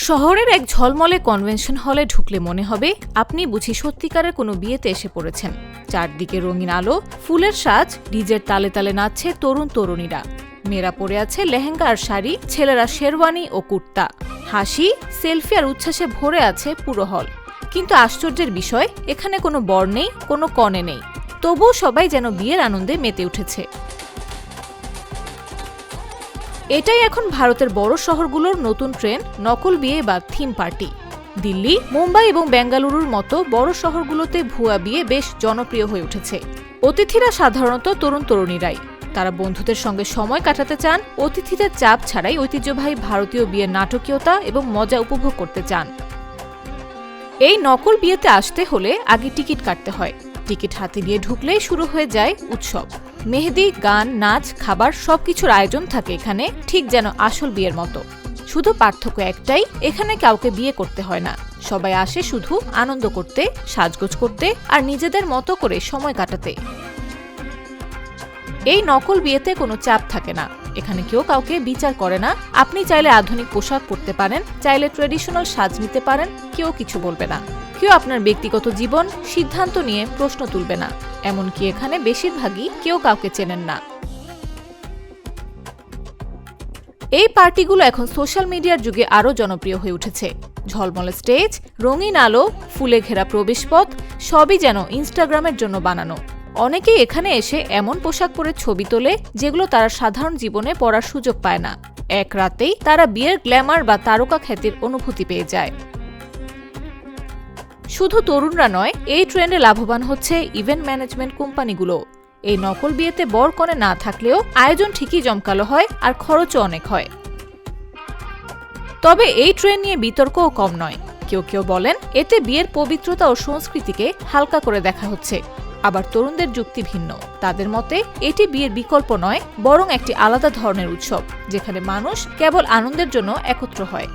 শহরের এক ঝলমলে কনভেনশন হলে ঢুকলে মনে হবে আপনি বুঝি সত্যিকারের কোনো বিয়েতে এসে পড়েছেন। চারদিকে রঙিন আলো, ফুলের সাজ, ডিজের তালে তালে নাচছে তরুণ তরুণীরা। মেয়েরা পরে আছে লেহেঙ্গা আর শাড়ি, ছেলেরা শেরওয়ানি ও কুর্তা। হাসি, সেলফি আর উচ্ছ্বাসে ভরে আছে পুরো হল। কিন্তু আশ্চর্যের বিষয়, এখানে কোনো বর নেই, কোনো কনে নেই, তবুও সবাই যেন বিয়ের আনন্দে মেতে উঠেছে। এটাই এখন ভারতের বড় শহরগুলোর নতুন ট্রেন্ড, নকল বিয়ে বা থিম পার্টি। দিল্লি, মুম্বাই এবং বেঙ্গালুরুর মতো বড় শহরগুলোতে ভুয়া বিয়ে বেশ জনপ্রিয় হয়ে উঠেছে। অতিথিরা সাধারণত তরুণ তরুণীরাই। তারা বন্ধুদের সঙ্গে সময় কাটাতে চান, অতিথিদের চাপ ছাড়াই ঐতিহ্যবাহী ভারতীয় বিয়ের নাটকীয়তা এবং মজা উপভোগ করতে চান। এই নকল বিয়েতে আসতে হলে আগে টিকিট কাটতে হয়। টিকিট হাতে নিয়ে ঢুকলেই শুরু হয়ে যায় উৎসব। মেহেদি, গান, নাচ, খাবার সবকিছুর আয়োজন থাকে এখানে, ঠিক যেন আসল বিয়ের মতো। শুধু পার্থক্য একটাই, এখানে কাউকে বিয়ে করতে হয় না। সবাই আসে শুধু আনন্দ করতে, সাজগোজ করতে আর নিজেদের মতো করে সময় কাটাতে। এই নকল বিয়েতে কোনো চাপ থাকে না। এখানে কেউ কাউকে বিচার করে না। আপনি চাইলে আধুনিক পোশাক পরতে পারেন, চাইলে ট্র্যাডিশনাল সাজ নিতে পারেন, কেউ কিছু বলবে না। কেউ আপনার ব্যক্তিগত জীবন, সিদ্ধান্ত নিয়ে প্রশ্ন তুলবে না। এমনকি এখানে বেশিরভাগই কেউ কাউকে চেনেন না। এই পার্টিগুলো এখন সোশ্যাল মিডিয়ার যুগে আরও জনপ্রিয় হয়ে উঠেছে। ঝলমলে স্টেজ, রঙিন আলো, ফুলে ঘেরা প্রবেশপথ, সবই যেন ইনস্টাগ্রামের জন্য বানানো। অনেকেই এখানে এসে এমন পোশাক পরে ছবি তোলে যেগুলো তারা সাধারণ জীবনে পরার সুযোগ পায় না। এক রাতেই তারা বিয়ের গ্ল্যামার বা তারকা খ্যাতির অনুভূতি পেয়ে যায়। শুধু তরুণরা নয়, এই ট্রেন্ডে লাভবান হচ্ছে ইভেন্ট ম্যানেজমেন্ট কোম্পানিগুলো। এই নকল বিয়েতে বর কনে না থাকলেও আয়োজন ঠিকই জমকালো হয় আর খরচও অনেক হয়। তবে এই ট্রেন্ড নিয়ে বিতর্কও কম নয়। কেউ কেউ বলেন এতে বিয়ের পবিত্রতা ও সংস্কৃতিকে হালকা করে দেখা হচ্ছে। আবার তরুণদের যুক্তি ভিন্ন। তাদের মতে এটি বিয়ের বিকল্প নয়, বরং একটি আলাদা ধরনের উৎসব, যেখানে মানুষ কেবল আনন্দের জন্য একত্র হয়।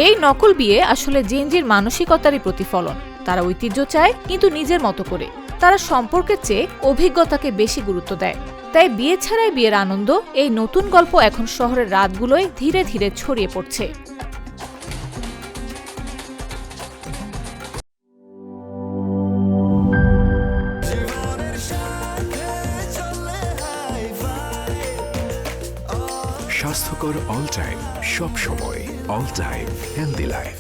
এই নকল বিয়ে আসলে জেনজির মানসিকতারই প্রতিফলন। তারা ঐতিহ্য চায়, কিন্তু নিজের মতো করে। তারা সম্পর্কের চেয়ে অভিজ্ঞতাকে বেশি গুরুত্ব দেয়। তাই বিয়ে ছাড়াই বিয়ের আনন্দ, এই নতুন গল্প এখন শহরের রাতগুলোয় ধীরে ধীরে ছড়িয়ে পড়ছে। স্বাস্থ্যকর অল টাইম, সব সময় অল টাইম হেলদি লাইফ।